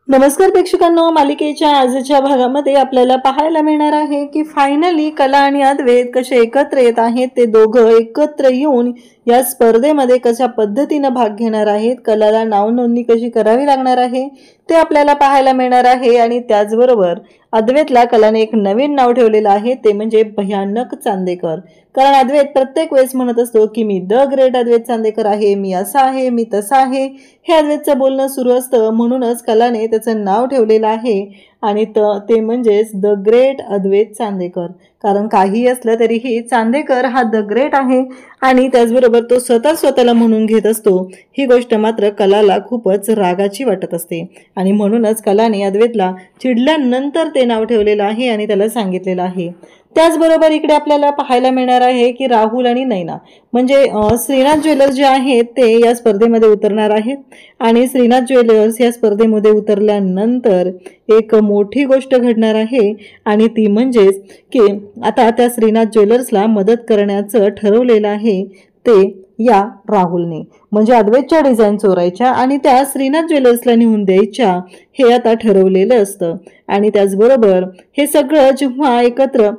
नमस्कार प्रेक्षकांनो, मालिकेच्या आजच्या भागामध्ये आपल्याला पाहायला मिळणार आहे की फायनली कला आणि अद्वैत कसे एकत्र येत आहेत। ते दोघं एकत्र येऊन या स्पर्धेमध्ये कशा पद्धतीने भाग घेणार आहेत, कलाला नाव नोंदणी कशी करावी लागणार आहे ते आपल्याला पाहायला मिळणार आहे। आणि त्याचबरोबर अद्वैतला कलाने एक नवीन नाव ठेवलेलं आहे, ते म्हणजे भयानक चांदेकर। कारण अद्वैत प्रत्येक वेळेस म्हणत असतो की मी द ग्रेट अद्वैत चांदेकर आहे, मी असा आहे, मी तसा आहे, हे अद्वैतचं बोलणं सुरू असतं। म्हणूनच कलाने त्याचं नाव ठेवलेलं आहे आणि ते म्हणजेच द ग्रेट अद्वैत चांदेकर। कारण काही असलं तरीही चांदेकर हा द ग्रेट आहे आणि त्याचबरोबर तो स्वतःला म्हणून घेत असतो। ही गोष्ट मात्र कलाला खूपच रागाची वाटत असते आणि म्हणूनच कलाने अद्वैतला चिडल्यानंतर ते नाव ठेवलेलं आहे आणि त्याला सांगितलेलं आहे। त्याचबरोबर इकडे आपल्याला पाहायला मिळणार आहे की राहुल आणि नैना म्हणजे श्रीनाथ ज्वेलर्स जे आहेत ते या स्पर्धेमध्ये उतरणार आहेत आणि श्रीनाथ ज्वेलर्स या स्पर्धेमध्ये उतरल्यानंतर एक मोठी गोष्ट घडणार आहे आणि ती म्हणजेच की आता त्या श्रीनाथ ज्वेलर्सला मदत करण्याचं ठरवलेलं आहे ते या राहुलने, म्हणजे अद्वैतच्या डिझाईन चोरायच्या आणि त्या श्रीनाथ ज्वेलर्सला नेऊन द्यायच्या हे आता ठरवलेलं असतं। आणि त्याचबरोबर हे सगळं जेव्हा एकत्र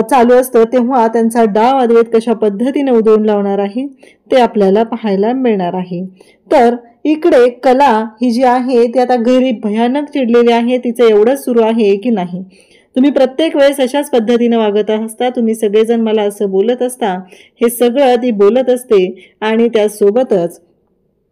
चालू असतं तेव्हा त्यांचा डाव अद्वैत कशा पद्धतीने उधळून लावणार आहे ते आपल्याला पाहायला मिळणार आहे। तर इकडे कला ही जी आहे ती आता घरी भयानक चिडलेली आहे, तिचं एवढंच सुरू आहे की नाही तुम्ही प्रत्येक वेळेस अशाच पद्धतीने वागत असता, तुम्ही सगळेजण मला असं बोलत असता, हे सगळं ती बोलत असते। आणि त्यासोबतच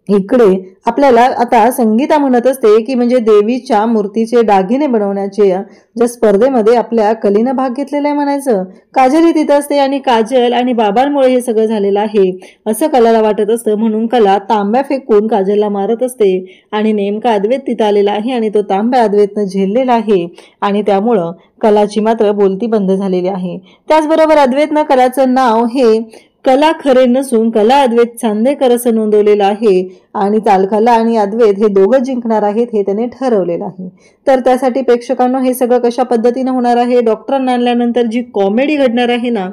इकडे आपल्याला आता संगीता म्हणत असते की म्हणजे देवीच्या मूर्तीचे दागिने बनवण्याचे ज्या स्पर्धेमध्ये आपल्या कलेने भाग घेतलेला आहे म्हणायचं। काजल ही तिथं असते आणि काजल आणि बाबांमुळे हे सगळं झालेलं आहे असं कलाला वाटत असतं। म्हणून कला तांब्या फेकून काजलला मारत असते आणि नेमका अद्वैत तिथं आलेला आहे आणि तो तांब्या अद्वैतनं झेललेला आहे आणि त्यामुळं कलाची मात्र बोलती बंद झालेली आहे। त्याचबरोबर अद्वैतनं कलाचं नाव हे कला खरे नसून कला अद्वैत चांदेकर असं नोंदवलेलं आहे आणि कला आणि अद्वैत हे दोघं जिंकणार आहेत हे त्याने ठरवलेलं आहे। तर त्यासाठी प्रेक्षकांनो हे सगळं कशा पद्धतीने होणार आहे, डॉक्टरांना आणल्यानंतर जी कॉमेडी घडणार आहे ना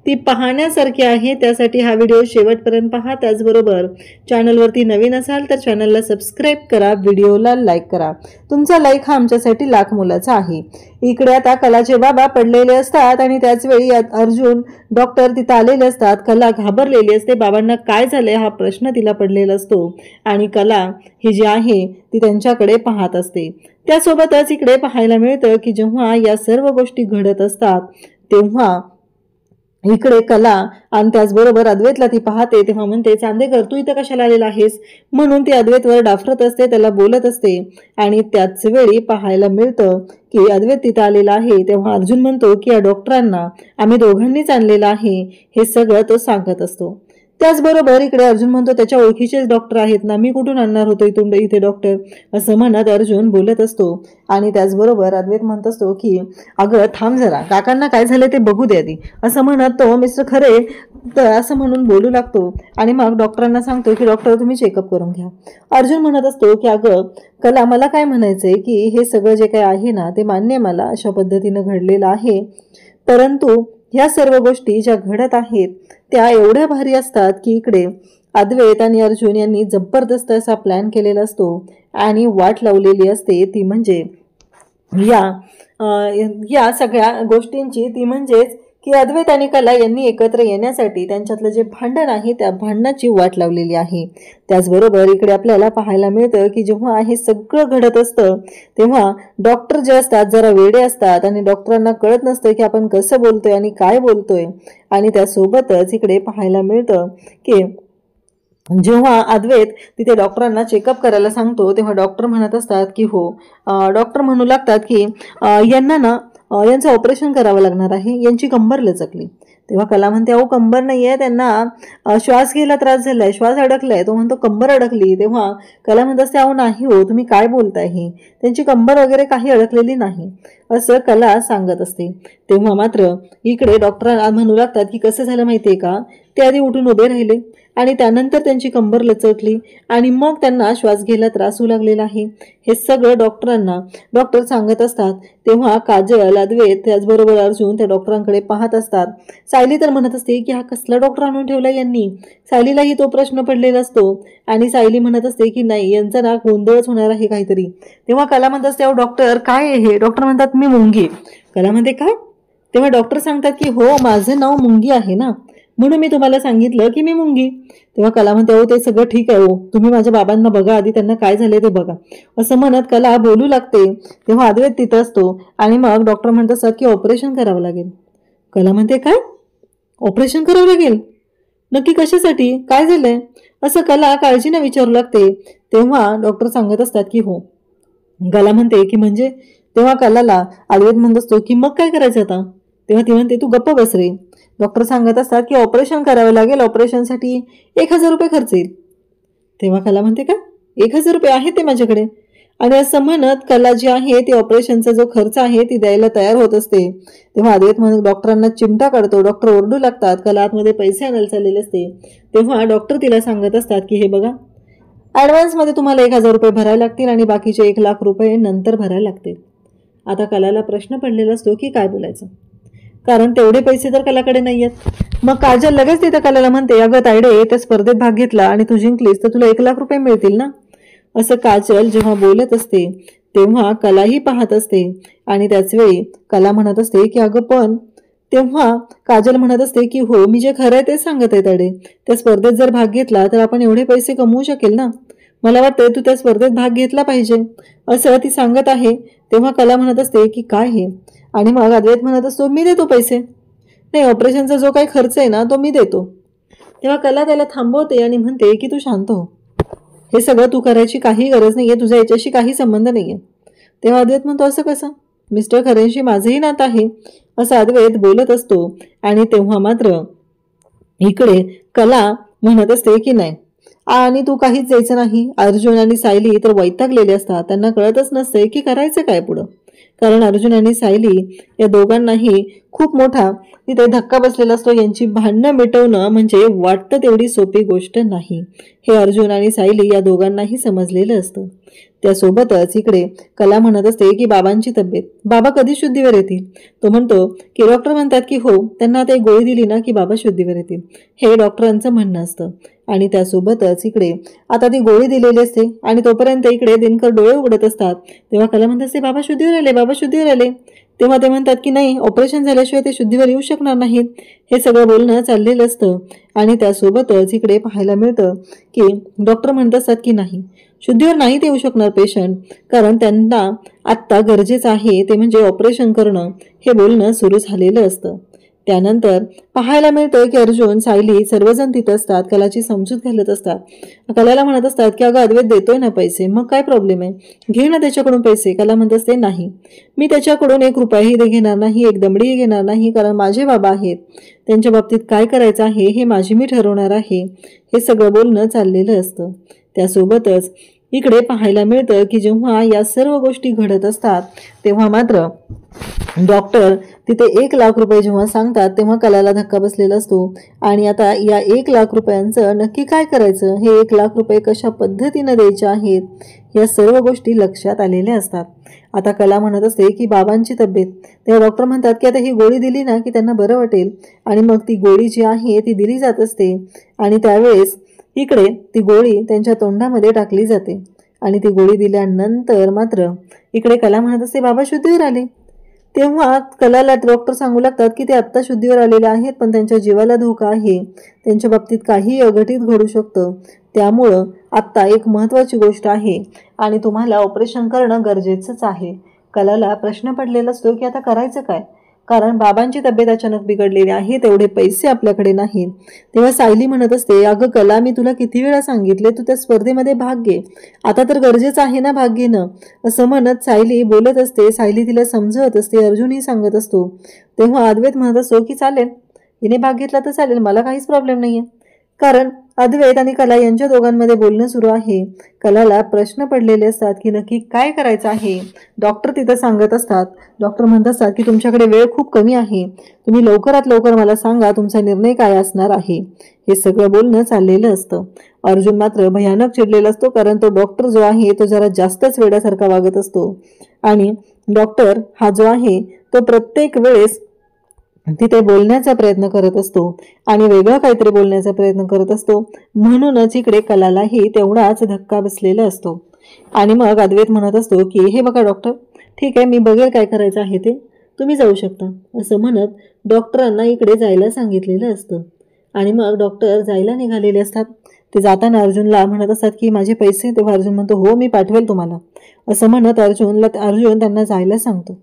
ती पाहण्यासारखी आहे। त्यासाठी हा व्हिडिओ शेवटपर्यंत पहा। त्याचबरोबर चॅनलवरती नवीन असाल तर चॅनलला सबस्क्राईब करा, व्हिडिओला लाईक करा, तुमचा लाईक हा आमच्यासाठी लाख मोलाचा आहे। इकडे आता कलाचे बाबा पडलेले असतात आणि त्याचवेळी अर्जुन डॉक्टर तिथं आलेले असतात। कला घाबरलेली असते, बाबांना काय झालंय हा प्रश्न तिला पडलेला असतो आणि कला ही जी आहे ती त्यांच्याकडे पाहत असते। त्यासोबतच इकडे पाहायला मिळतं की जेव्हा या सर्व गोष्टी घडत असतात तेव्हा इकडे कला आणि त्याचबरोबर अद्वैतला ती पाहते तेव्हा म्हणते, चांदेकर तू इथं कशाला आलेला आहेस, म्हणून ती अद्वैतवर डाफरत असते, त्याला बोलत असते। आणि त्याच वेळी पाहायला मिळतं की अद्वैत तिथं आलेला आहे तेव्हा अर्जुन म्हणतो की या डॉक्टरांना आम्ही दोघांनीच आणलेलं आहे हे सगळं तो सांगत असतो। त्याचबरोबर इकडे अर्जुन म्हणतो त्याच्या ओळखीचेच डॉक्टर आहेत ना, मी कुठून आणणार होतो इथे डॉक्टर, असं म्हणत अर्जुन बोलत असतो। आणि त्याचबरोबर अद्वैत म्हणत असतो की अगं थांब जरा, काकांना काय झालं ते बघू द्या आधी, असं म्हणत तो मिस्टर खरे तर असं म्हणून बोलू लागतो आणि मग डॉक्टरांना सांगतो की डॉक्टर तुम्ही चेकअप करून घ्या। अर्जुन म्हणत असतो की अगं कला मला काय म्हणायचंय की हे सगळं जे काही आहे ना ते मान्य मला अशा पद्धतीने घडलेलं आहे, परंतु ह्या सर्व गोष्टी ज्या घडत आहेत त्या एवढ्या भारी असतात की इकडे अद्वैत आणि अर्जुन यांनी जबरदस्त असा प्लॅन केलेला असतो आणि वाट लावलेली असते ती म्हणजे या सगळ्या गोष्टींची, ती म्हणजेच की अद्वैत आणि कला यांनी एकत्र येण्यासाठी त्यांच्यातलं जे भांडण आहे त्या भांडणाची वाट लावलेली आहे। त्याचबरोबर इकडे आपल्याला पाहायला मिळतं की जेव्हा हे सगळं घडत असतं तेव्हा डॉक्टर जे असतात जरा वेडे असतात आणि डॉक्टरांना कळत नसतं की आपण कसं बोलतोय आणि काय बोलतोय। आणि त्यासोबतच इकडे पाहायला मिळतं की जेव्हा अद्वैत तिथे डॉक्टरांना चेकअप करायला सांगतो तेव्हा डॉक्टर म्हणत असतात की हो, डॉक्टर म्हणू लागतात की यांचं ऑपरेशन करावं लागणार आहे, यांची कंबर लचकली। तेव्हा कला म्हणते अहो कंबर नाहीये, त्यांना श्वास घ्यायला त्रास झालाय, श्वास अडकलाय। तो म्हणतो कंबर अडकली। तेव्हा कला म्हणत असते अहो नाही हो, तुम्ही काय बोलताय, त्यांची कंबर वगैरे काही अडकलेली नाही असं कला सांगत असते। तेव्हा मात्र इकडे डॉक्टर म्हणू लागतात की कसं झालं माहितीये का, ते आधी उठून उभे राहिले आणि त्यानंतर त्यांची कंबर लचकली आणि मग त्यांना श्वास घ्यायला त्रास होऊ लागलेला आहे. हे सगळं डॉक्टरांना डॉक्टर सांगत असतात. तेव्हा काजल, अद्वैत त्याचबरोबर अर्जुन त्या डॉक्टरांकडे पाहत असतात. सायली तर म्हणत असते की हा कसला डॉक्टर आणून ठेवला यांनी. सायलीलाही तो प्रश्न पडलेला असतो आणि सायली म्हणत असते की नाही, यांचा ना गोंधळच होणार आहे काहीतरी. तेव्हा कला म्हणत असते, डॉक्टर काय आहे हे? डॉक्टर म्हणतात मी मुंगी. कला म्हणते काय? तेव्हा डॉक्टर सांगतात की हो, माझं नाव मुंगी आहे ना, म्हणून मी तुम्हाला सांगितलं की मी मुंगी. तेव्हा कला म्हणते, हो ते सगळं ठीक आहे, हो तुम्ही माझ्या बाबांना बघा आधी, त्यांना काय झाले ते बघा, असं म्हणत कला बोलू लागते. तेव्हा अद्वैत तिथं असतो आणि मग डॉक्टर म्हणत असतात की ऑपरेशन करावं लागेल. कला म्हणते काय? ऑपरेशन करावं लागेल? नक्की कशासाठी? काय झालंय? असं कला काळजीने विचारू लागते. तेव्हा डॉक्टर सांगत असतात की हो. कला म्हणते की म्हणजे? तेव्हा कलाला अद्वैत म्हणत असतो की मग काय करायचं आता? तेव्हा ती म्हणते तू गप्प बस रे. डॉक्टर सांगत असतात की ऑपरेशन करावं लागेल, ऑपरेशनसाठी 1000 रुपये खर्च येईल. तेव्हा कला म्हणते का 1000 रुपये आहे ते माझ्याकडे? आणि असं म्हणत कला जी आहे ती ऑपरेशनचा जो खर्च आहे ती द्यायला तयार होत असते. तेव्हा अद्वैत म्हणून डॉक्टरांना चिमटा काढतो. डॉक्टर ओरडू लागतात. कला आतमध्ये पैसे आणायला चाललेले असते. तेव्हा डॉक्टर तिला सांगत असतात की हे बघा, ॲडव्हान्समध्ये तुम्हाला 1000 रुपये भरायला लागतील आणि बाकीचे 1,00,000 रुपये नंतर भरायला लागतील. आता कलाला प्रश्न पडलेला असतो की काय बोलायचं, कारण तेवढे पैसे तर कलाकडे नाही आहेत. मग काजल लगेच तिथं कलाला म्हणते, अगं तायडे, त्या स्पर्धेत भाग घेतला आणि तू जिंकलीस तर तुला 1,00,000 रुपये मिळतील ना. असं काजल जेव्हा बोलत असते तेव्हा कलाही पाहत असते आणि त्याच वेळी कला म्हणत असते की अगं पण. तेव्हा काजल म्हणत असते की हो, मी जे खरं आहे तेच सांगत आहे तायडे. त्या स्पर्धेत जर भाग घेतला तर आपण एवढे पैसे कमवू शकेल ना. मला वाटतं तू त्या स्पर्धेत भाग घेतला पाहिजे, असं ती सांगत आहे. तेव्हा कला म्हणत असते की काय हे? आणि मग अद्वैत म्हणत असतो मी देतो पैसे. नाही, ऑपरेशनचा जो काही खर्च आहे ना तो मी देतो. तेव्हा कला त्याला थांबवते आणि म्हणते की तू शांत हो, हे सगळं तू करायची काही गरज नाहीये, तुझा याच्याशी काही संबंध नाहीये. तेव्हा अद्वैत म्हणतो असं कसं? मिस्टर खरेंशी माझंही नातं आहे, असं अद्वैत बोलत असतो. आणि तेव्हा मात्र इकडे कला म्हणत असते की नाही, आणि तू काहीच जायचं नाही. अर्जुन आणि सायली तर वैतागलेले असतात. त्यांना कळतच नसते की करायचं काय पुढं, कारण अर्जुन आणि सायली या दोघांनाही खूप मोठा तिथे धक्का बसलेला असतो. यांची भांडणं मिटवणं म्हणजे वाटतं तेवढी सोपी गोष्ट नाही, हे अर्जुन आणि सायली या दोघांनाही समजलेलं असतं. त्यासोबतच इकडे कला म्हणत असते की बाबांची तब्येत, बाबा कधी शुद्धीवर येतील? तो म्हणतो की डॉक्टर म्हणतात की हो, त्यांना आता एक गोळी दिली ना की बाबा शुद्धीवर येतील, हे डॉक्टरांचं म्हणणं असतं. आणि त्यासोबतच इकडे आता ती गोळी दिलेली असते आणि तोपर्यंत इकडे दिनकर डोळे उघडत असतात. तेव्हा कला म्हणत असते बाबा शुद्धीवर आले, बाबा शुद्धीवर आले. तेव्हा ते म्हणतात की नाही, ऑपरेशन झाल्याशिवाय ते शुद्धीवर येऊ शकणार नाहीत. हे सगळं बोलणं चाललेलं असतं. आणि त्यासोबतच इकडे पाहायला मिळतं की डॉक्टर म्हणत असतात की नाही, शुद्धीवर नाहीत येऊ शकणार पेशंट, कारण त्यांना आत्ता गरजेचं आहे ते म्हणजे ऑपरेशन करणं, हे बोलणं सुरू झालेलं असतं. त्यानंतर पाहायला मिळतं की अर्जुन, सायली सर्वजण तिथं असतात, कलाची समजूत घालत असतात. कलाला म्हणत असतात की अगं अद्वैत देतोय ना पैसे, मग काय प्रॉब्लेम आहे, घे ना त्याच्याकडून पैसे. कला म्हणत असते नाही, मी त्याच्याकडून 1 रुपयाही घेणार नाही, 1 दमडीही घेणार नाही, कारण माझे बाबा आहेत, त्यांच्या बाबतीत काय करायचं आहे हे माझी मी ठरवणार आहे. हे सगळं बोलणं चाललेलं असतं. त्यासोबतच इकडे पाहायला मिळतं की जेव्हा या सर्व गोष्टी घडत असतात तेव्हा मात्र डॉक्टर तिथे 1,00,000 रुपये जेव्हा सांगतात तेव्हा कलाला धक्का बसलेला असतो. आणि आता या 1,00,000 रुपयांचं नक्की काय करायचं, हे 1,00,000 रुपये कशा पद्धतीनं द्यायचे आहेत, या सर्व गोष्टी लक्षात आलेल्या असतात. आता कला म्हणत असते की बाबांची तब्येत, तेव्हा डॉक्टर म्हणतात की आता ही गोळी दिली ना की त्यांना बरं वाटेल. आणि मग ती गोळी जी आहे ती दिली जात असते आणि त्यावेळेस इकडे ती गोळी त्यांच्या तोंडामध्ये टाकली जाते. आणि ती गोळी दिल्यानंतर मात्र इकडे कला म्हणत असते बाबा शुद्धीवर आले. तेव्हा कलाला डॉक्टर सांगू लागतात की ते आत्ता शुद्धीवर आलेले आहेत, पण त्यांच्या जीवाला धोका आहे, त्यांच्या बाबतीत काही अघटित घडू शकतं, त्यामुळं आत्ता एक महत्त्वाची गोष्ट आहे आणि तुम्हाला ऑपरेशन करणं गरजेचंच आहे. कलाला प्रश्न पडलेला असतो की आता करायचं काय, कारण बाबांची तब्येत अचानक बिघडलेली आहे, तेवढे पैसे आपल्याकडे नाहीत. तेव्हा सायली म्हणत असते अगं कला, मी तुला किती वेळा सांगितले तू त्या स्पर्धेमध्ये भाग घे, आता तर गरजेचं आहे ना भाग घेणं, असं म्हणत सायली बोलत असते. सायली तिला समजवत असते, अर्जुनही सांगत असतो. तेव्हा अद्वैत म्हणत असतो की चालेल, हिने भाग घेतला तर चालेल, मला काहीच प्रॉब्लेम नाहीये, कारण अद्वैत आणि कला यांच्या दोघांमध्ये बोलणं सुरू आहे. कलाला प्रश्न पडलेले असतात की नक्की काय करायचं आहे. डॉक्टर तिथं सांगत असतात. डॉक्टर म्हणत असतात की तुमच्याकडे वेळ खूप कमी आहे, तुम्ही लवकरात लवकर मला सांगा तुमचा निर्णय काय असणार आहे. हे सगळं बोलणं चाललेलं असतं. अर्जुन मात्र भयानक चिडलेला असतो, कारण तो डॉक्टर जो आहे तो जरा जास्तच वेड्यासारखा वागत असतो. आणि डॉक्टर हा जो आहे तो प्रत्येक वेळेस तिथे बोलण्याचा प्रयत्न करत असतो आणि वेगळं काहीतरी बोलण्याचा प्रयत्न करत असतो. म्हणूनच इकडे कलालाही तेवढाच धक्का बसलेला असतो. आणि मग अद्वैत म्हणत असतो की हे बघा डॉक्टर, ठीक आहे, मी बघेल काय करायचं आहे ते, तुम्ही जाऊ शकता, असं म्हणत डॉक्टरांना इकडे जायला सांगितलेलं असतं. आणि मग डॉक्टर जायला निघालेले असतात. ते जाताना अर्जुनला म्हणत असतात की माझे पैसे. तेव्हा अर्जुन म्हणतो हो मी पाठवेल तुम्हाला, असं म्हणत अर्जुन त्यांना जायला सांगतो.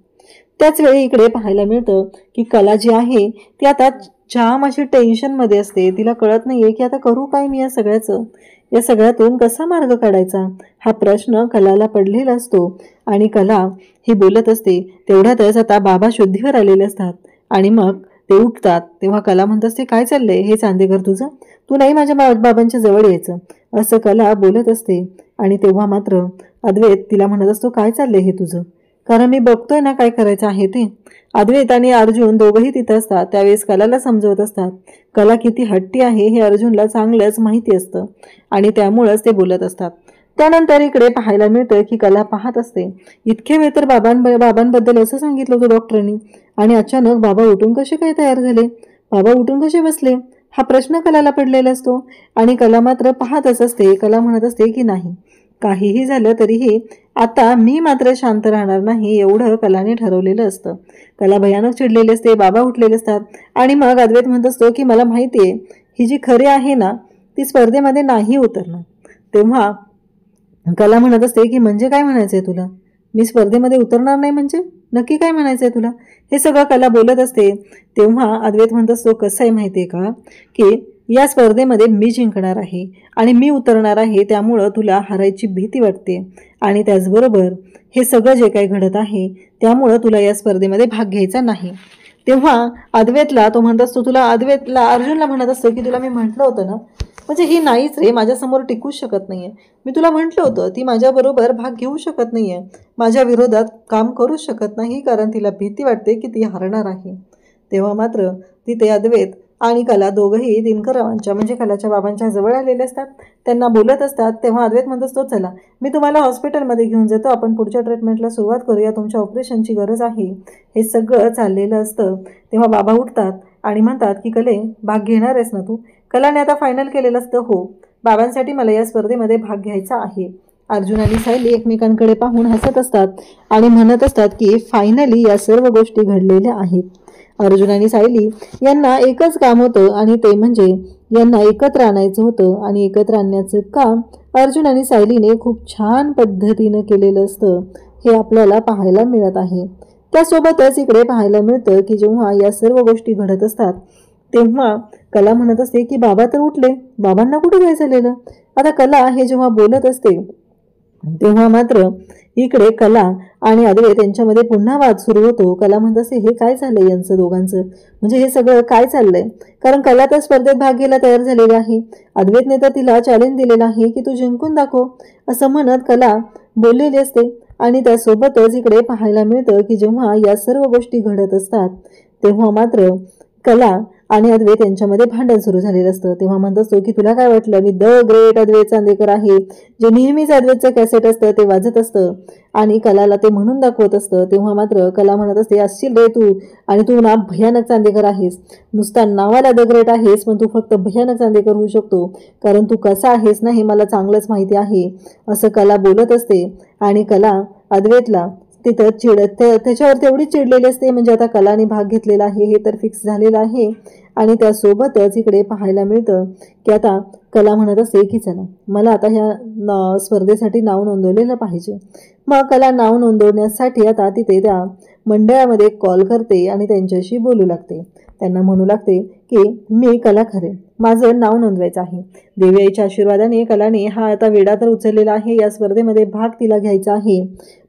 त्याच वेळी इकडे पाहायला मिळतं की कला जी आहे ती आता जाम अशी टेन्शनमध्ये असते. तिला कळत नाहीये की आता करू काय मी या सगळ्यातून कसा मार्ग काढायचा, हा प्रश्न कलाला पडलेला असतो. आणि कला ही बोलत असते. तेवढ्यातच आता बाबा शुद्धीवर आलेले असतात आणि मग ते उठतात. तेव्हा कला म्हणत असते काय चाललंय हे चांदेकर तुझं, तू नाही माझ्या बाबांच्या जवळ यायचं, असं कला बोलत असते. आणि तेव्हा मात्र अद्वैत तिला म्हणत असतो काय चाललंय हे तुझं, कारण मी बघतोय ना काय करायचं आहे ते. अद्वैत आणि अर्जुन दोघंही तिथं असतात. त्यावेळेस कलाला समजवत असतात. कला किती हट्टी आहे हे अर्जुनला चांगलंच माहिती असतं आणि त्यामुळंच ते बोलत असतात. त्यानंतर इकडे पाहायला मिळतं की कला पाहत असते. इतके वेळ तर बाबांबद्दल असं सांगितलं होतं डॉक्टरांनी, आणि अचानक बाबा उठून कसे काय तयार झाले, बाबा उठून कसे बसले, हा प्रश्न कलाला पडलेला असतो. आणि कला मात्र पाहतच असते. कला म्हणत असते की नाही, काहीही झालं तरीही आता मी मात्र शांत राहणार नाही, एवढं कलाने ठरवलेलं असतं. कला भयानक चिडलेली असते. बाबा उठलेले असतात. आणि मग अद्वैत म्हणत असतो की मला माहिती आहे ही जी खरी आहे ना ती स्पर्धेमध्ये नाही उतरणार. तेव्हा कला म्हणत असते की म्हणजे काय म्हणायचंय तुला, मी स्पर्धेमध्ये उतरणार नाही म्हणजे नक्की काय म्हणायचंय तुला, हे सगळं कला बोलत असते. तेव्हा अद्वैत म्हणत असतो कसं आहे माहितीये का की या स्पर्धेमध्ये मी जिंकणार आहे आणि मी उतरणार आहे, त्यामुळं तुला हारायची भीती वाटते. आणि त्याचबरोबर हे सगळं जे काही घडत आहे त्यामुळं तुला या स्पर्धेमध्ये भाग घ्यायचा नाही. तेव्हा अद्वैतला तो म्हणत असतो, अर्जुनला म्हणत असतो की तुला मी म्हटलं होतं ना, म्हणजे ही नाहीच रे, माझ्यासमोर टिकूच शकत नाहीये. मी तुला म्हटलं होतं ती माझ्याबरोबर भाग घेऊ शकत नाहीये, माझ्या विरोधात काम करूच शकत नाही, कारण तिला भीती वाटते की ती हारणार आहे. तेव्हा मात्र तिथे अद्वैत आणि कला दोघंही दिनकरांच्या म्हणजे कलाच्या बाबांच्या जवळ आलेले असतात. त्यांना बोलत असतात. तेव्हा अद्वैत म्हणत असतो चला मी तुम्हाला हॉस्पिटलमध्ये घेऊन जातो, आपण पुढच्या ट्रीटमेंटला सुरुवात करूया, तुमच्या ऑपरेशनची गरज आहे. हे सगळं चाललेलं असतं. तेव्हा बाबा उठतात आणि म्हणतात की कले भाग घेणार आहेस ना तू. कलाने आता फायनल केलेलं असतं हो, बाबांसाठी मला या स्पर्धेमध्ये भाग घ्यायचा आहे. अर्जुन आणि सायली एकमेकांकडे पाहून हसत असतात आणि म्हणत असतात की फायनली या सर्व गोष्टी घडलेल्या आहेत. अर्जुन आणि सायली यांना एकच काम होतं आणि ते म्हणजे यांना एकत्र आणायचं होतं. आणि एकत्र आणण्याचं काम अर्जुन आणि सायलीने खूप छान पद्धतीनं केलेलं असतं, हे आपल्याला पाहायला मिळत आहे. त्यासोबतच इकडे पाहायला मिळतं की जेव्हा या सर्व गोष्टी घडत असतात तेव्हा कला म्हणत असते की बाबा तर उठले, बाबांना कुठे काय झालेलं. आता कला हे जेव्हा बोलत असते तेव्हा मात्र इकडे कला आणि अद्वैत यांच्यामध्ये पुन्हा वाद सुरू होतो. कला म्हणत असते हे काय चाललंय यांचं दोघांचं, म्हणजे हे सगळं काय चाललंय, कारण कला तर स्पर्धेत भाग घ्यायला तयार झालेली आहे. अद्वैतने तर तिला चॅलेंज दिलेलं आहे की तू जिंकून दाखव, असं म्हणत कला बोललेली असते. आणि त्यासोबतच इकडे पाहायला मिळतं की जेव्हा या सर्व गोष्टी घडत असतात तेव्हा मात्र कला आणि अद्वैत यांच्यामध्ये भांडण सुरू झालेलं असतं. तेव्हा म्हणत असतो की तुला काय वाटलं मी द ग्रेट अद्वैत चांदेकर आहे, जे नेहमीच अद्वैतचं कॅसेट असतं ते वाजत असतं आणि कलाला ते म्हणून दाखवत असतं. तेव्हा मात्र कला म्हणत असते असशील रे तू, आणि तू ना भयानक चांदेकर आहेस, नुसता नावाला द ग्रेट आहेस पण तू फक्त भयानक चांदेकर होऊ शकतो, कारण तू कसा आहेस ना हे मला चांगलंच माहिती आहे, असं कला बोलत असते. आणि कला अद्वैतला तिथं त्याच्यावर तेवढी चिडलेली असते, म्हणजे आता कलाने भाग घेतलेला आहे हे तर फिक्स झालेलं आहे. आणि त्यासोबतच इकडे पाहायला मिळतं की आता कला म्हणत असते की चला मला आता ह्या स्पर्धेसाठी नाव नोंदवलेलं पाहिजे. मग कला नाव नोंदवण्यासाठी आता तिथे त्या मंडळामध्ये कॉल करते आणि त्यांच्याशी बोलू लागते. त्यांना म्हणू लागते की मी कला खरे, माझं नाव नोंदवायचं आहे. देवी आईच्या आशीर्वादाने कलाने हा आता वेडा तर उचललेला आहे. या स्पर्धेमध्ये भाग तिला घ्यायचा आहे,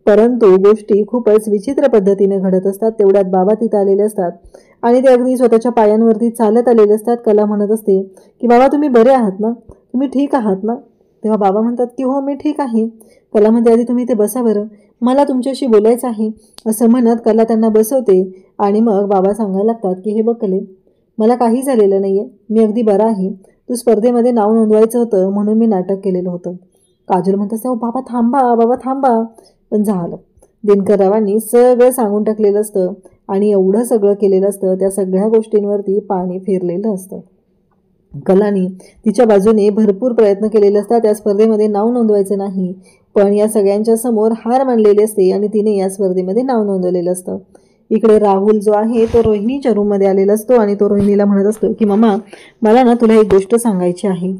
परंतु गोष्टी खूपच विचित्र पद्धतीने घडत असतात. तेवढ्यात बाबा तिथं आलेले असतात आणि ते अगदी स्वतःच्या पायांवरती चालत आलेले असतात. कला म्हणत असते की बाबा तुम्ही बरे आहात ना, तुम्ही ठीक आहात ना? तेव्हा बाबा म्हणतात की हो मी ठीक आहे. कला म्हणते आधी तुम्ही इथे बसा बरं, मला तुमच्याशी बोलायचं आहे. असं म्हणत कला त्यांना बसवते आणि मग बाबा सांगायला लागतात की हे बघ कले, मला काही झालेलं नाही आहे, मी अगदी बरा आहे. तू स्पर्धेमध्ये नाव नोंदवायचं होतं म्हणून मी नाटक केलेलं होतं. काजल म्हणत असते बाबा थांबा, बाबा थांबा. पण झालं, दिनकररावांनी सगळं सांगून टाकलेलं असतं आणि एवढं सगळं केलेलं असतं, त्या सगळ्या गोष्टींवरती पाणी फिरलेलं असतं. कलानी तिच्या बाजूने भरपूर प्रयत्न केलेले असतात त्या स्पर्धेमध्ये नाव नोंदवायचं नाही, पण या सगळ्यांच्या समोर हार मानलेली असते आणि तिने या स्पर्धेमध्ये नाव नोंदवलेलं असतं. इकडे राहुल जो आहे तो रोहिणीच्या रूममध्ये आलेला असतो आणि तो रोहिणीला म्हणत असतो की मम्मा मला ना तुला एक गोष्ट सांगायची आहे.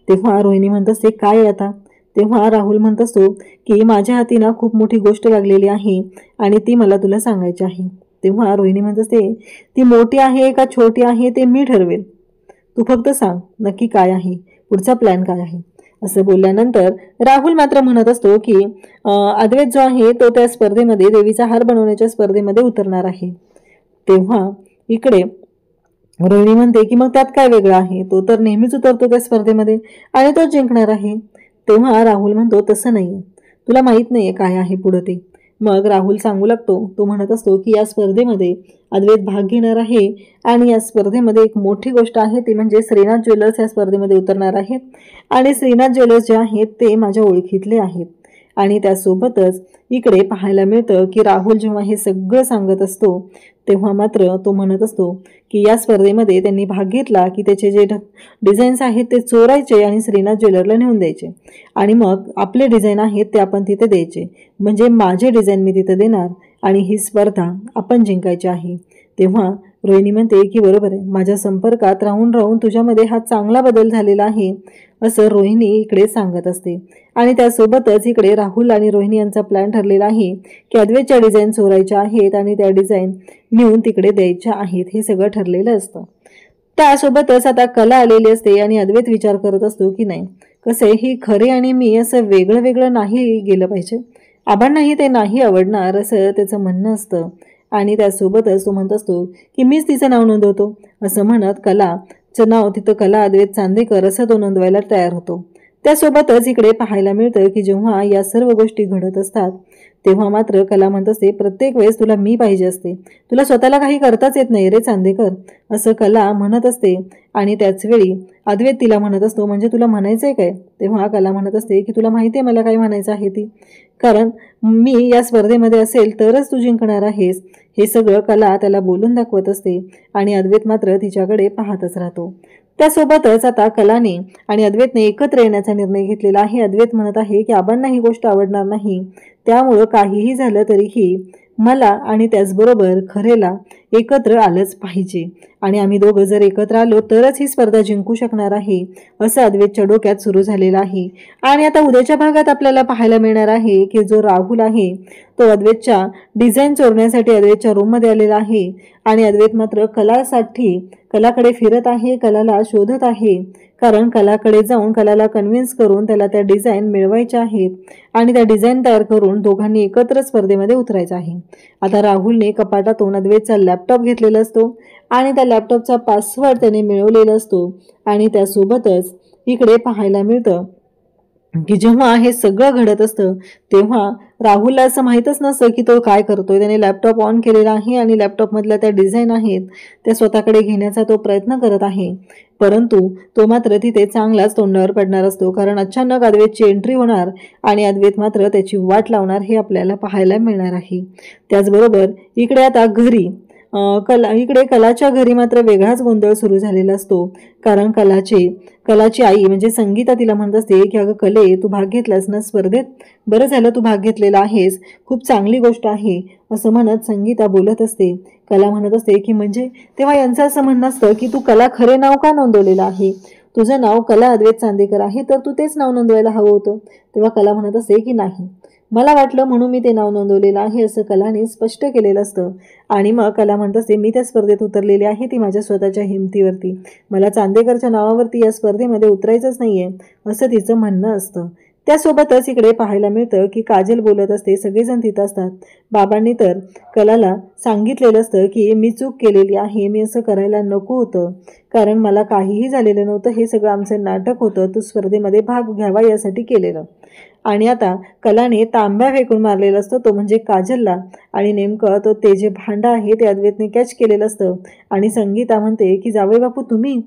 तेव्हा रोहिणी म्हणत असते काय आता? तेव्हा राहुल म्हणत असतो की माझ्या हाती ना खूप मोठी गोष्ट लागलेली आहे आणि ती मला तुला सांगायची आहे. तेव्हा रोहिणी म्हणत असते ती मोठी आहे का छोटी आहे ते मी ठरवेल, तू फक्त सांग नक्की काय आहे, पुढचा प्लॅन काय आहे. असं बोलल्यानंतर राहुल मात्र म्हणत असतो की अद्वैत जो आहे तो त्या स्पर्धेमध्ये देवीचा हार बनवण्याच्या स्पर्धेमध्ये उतरणार आहे. तेव्हा इकडे रोहिणी म्हणते की मग त्यात काय वेगळं आहे, तो तर नेहमीच उतरतो त्या स्पर्धेमध्ये आणि तो जिंकणार आहे. तेव्हा राहुल म्हणतो तसं नाही, तुला माहीत नाही आहे काय आहे पुढं ते. मग राहुल सांगू लागतो, तो म्हणत असतो की या स्पर्धेमध्ये अद्वैत भाग घेणार आहे आणि या स्पर्धेमध्ये एक मोठी गोष्ट आहे ती म्हणजे श्रीनाथ ज्वेलर्स या स्पर्धेमध्ये उतरणार आहेत आणि श्रीनाथ ज्वेलर्स जे आहेत ते माझ्या ओळखीतले आहेत. आणि त्यासोबतच इकडे पाहायला मिळतं की राहुल जेव्हा हे सगळं सांगत असतो तेव्हा मात्र तो म्हणत असतो की या स्पर्धेमध्ये त्यांनी भाग घेतला की त्याचे जे डिझाईन्स आहेत ते चोरायचे आणि श्रीनाथ ज्वेलरला नेऊन द्यायचे आणि मग आपले डिझाईन आहेत ते आपण तिथे द्यायचे, म्हणजे माझे डिझाईन मी तिथे देणार आणि ही स्पर्धा आपण जिंकायची आहे. तेव्हा रोहिणी म्हणते की बरोबर आहे, माझ्या संपर्कात राहून राहून तुझ्यामध्ये हा चांगला बदल झालेला आहे असं रोहिणी इकडे सांगत असते. आणि त्यासोबतच इकडे राहुल आणि रोहिणी यांचा प्लॅन ठरलेला आहे की अद्वैतच्या डिझाईन चोरायच्या आहेत आणि त्या डिझाईन नेऊन तिकडे द्यायच्या आहेत, हे सगळं ठरलेलं असतं. त्यासोबतच आता कला आलेली असते आणि अद्वैत विचार करत असतो की नाही कसं आहे, ही खरे आणि मी असं वेगळं वेगळं नाही गेलं पाहिजे, आबांनाही ते नाही आवडणार असं त्याचं म्हणणं असतं. आणि त्यासोबतच तो म्हणत असतो की मीच तिचं नाव नोंदवतो. असं म्हणत कलाचं नाव तिथं कला अद्वैत चांदेकर असं तो नोंदवायला तयार होतो. त्यासोबतच इकडे पाहायला मिळतं की जेव्हा या सर्व गोष्टी घडत असतात तेव्हा मात्र कला म्हणत असते प्रत्येक वेळेस तुला मी पाहिजे असते, तुला स्वतःला काही करताच येत नाही रे चांदेकर, असं कला म्हणत असते. आणि त्याचवेळी अद्वैत तिला म्हणत असतो म्हणजे तुला म्हणायचं आहे काय? तेव्हा कला म्हणत असते की तुला माहिती आहे मला काय म्हणायचं आहे ती, कारण मी या स्पर्धेमध्ये असेल तरच तू जिंकणार आहेस, हे सगळं कला त्याला बोलून दाखवत असते. आणि अद्वैत मात्र तिच्याकडे पाहतच राहतो. त्यासोबतच आता कलाने आणि अद्वैतने एकत्र येण्याचा निर्णय घेतलेला आहे. अद्वैत म्हणत आहे की आबांना ही गोष्ट आवडणार नाही, त्यामुळं काहीही झालं तरीही मला आणि त्याचबरोबर खरेला एकत्र आलंच पाहिजे आणि आम्ही दोघं जर एकत्र आलो तरच ही स्पर्धा जिंकू शकणार आहे असं अद्वैतच्या डोक्यात सुरू झालेलं आहे. आणि आता उद्याच्या भागात आपल्याला पाहायला मिळणार आहे की जो राहुल आहे तो अद्वैतच्या डिझाईन चोरण्यासाठी अद्वैतच्या रूममध्ये आलेला आहे आणि अद्वैत मात्र कलाकडे फिरत आहे, कलाला शोधत आहे, कारण कलाकडे जाऊन कलाला कन्व्हिन्स करून त्याला त्या डिझाईन मिळवायच्या आहेत आणि त्या डिझाईन तयार करून दोघांनी एकत्र स्पर्धेमध्ये उतरायचं आहे. आता राहुलने कपाटातून अद्वैतचा लॅपटॉप घेतलेला असतो आणि त्या लॅपटॉपचा पासवर्ड त्याने मिळवलेला असतो. आणि त्यासोबतच इकडे पाहायला मिळतं की जेव्हा हे सगळं घडत असतं तेव्हा राहुलला असं माहीतच नसतं की तो काय करतोय. त्याने लॅपटॉप ऑन केलेला आहे आणि लॅपटॉपमधल्या त्या डिझाईन आहेत त्या स्वतःकडे घेण्याचा तो प्रयत्न करत आहे, परंतु तो मात्र तिथे चांगलाच तोंडावर पडणार असतो, कारण अचानक अद्वैतची एंट्री होणार आणि अद्वैत मात्र त्याची वाट लावणार हे आपल्याला पाहायला मिळणार आहे. त्याचबरोबर इकडे आता घरी कलाच्या घरी मात्र वेगळाच गोंधळ सुरू झालेला असतो, कारण कलाची आई म्हणजे संगीता तिला म्हणत असते की अगं कले, तू भाग घेतलास ना स्पर्धेत, बरं झालं तू भाग घेतलेला आहेस, खूप चांगली गोष्ट आहे असं म्हणत संगीता बोलत असते. कला म्हणत असते की म्हणजे, तेव्हा यांचं असं म्हणणं असतं की तू कला खरे नाव का नोंदवलेलं आहे, तुझं नाव कला अद्वैत चांदेकर आहे तर तू तेच नाव नोंदवायला हवं होतं. तेव्हा कला म्हणत असते की नाही, मला वाटलं म्हणून मी ते नाव नोंदवलेलं आहे असं कलाने स्पष्ट केलेलं असतं. आणि मग कला म्हणत असते, मी त्या स्पर्धेत उतरलेली आहे ती माझ्या स्वतःच्या हिमतीवरती, मला चांदेकरच्या नावावरती या स्पर्धेमध्ये उतरायचंच नाहीये असं तिचं म्हणणं असतं. त्यासोबतच इकडे पाहायला मिळतं की काजल बोलत असते, सगळेजण तिथं असतात. बाबांनी तर कलाला सांगितलेलं असतं की मी चूक केलेली आहे, मी असं करायला नको होतं, कारण मला काहीही झालेलं नव्हतं, हे सगळं आमचं नाटक होतं, तू स्पर्धेमध्ये भाग घ्यावा यासाठी केलेलं. आणि आता कलाने तांब्या फेकून मारलेला असतो, तो म्हणजे काजलला. आणि नेमकं तो ते जे भांडं आहे ते अद्वैतने कॅच केलेलं असतं. आणि संगीता म्हणते की जावई बापू तुम्ही.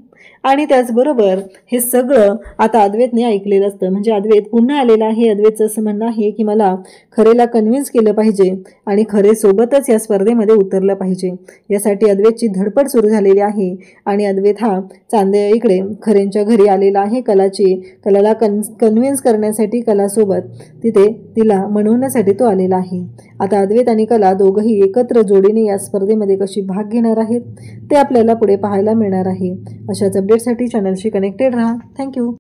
आणि त्याचबरोबर हे सगळं आता अद्वैतने ऐकलेलं असतं. म्हणजे अद्वैत पुन्हा आलेला आहे. अद्वैतचं असं म्हणणं आहे की मला खरेला कन्व्हिन्स केलं पाहिजे आणि खरे सोबतच या स्पर्धेमध्ये उतरलं पाहिजे, यासाठी अद्वैतची धडपड सुरू झालेली आहे. आणि अद्वैत हा चांदे इकडे खरेंच्या घरी आलेला आहे कलाला कन्व्हिन्स करण्यासाठी, कलासोबत तिथे तिला मनवण्यासाठी तो आलेला आहे. आता अद्वैत आणि कला दोघंही एकत्र जोडीने या स्पर्धेमध्ये कशी भाग घेणार आहेत ते आपल्याला पुढे पाहायला मिळणार आहे. अशाच अपडेटसाठी चॅनलशी कनेक्टेड राहा. थँक्यू.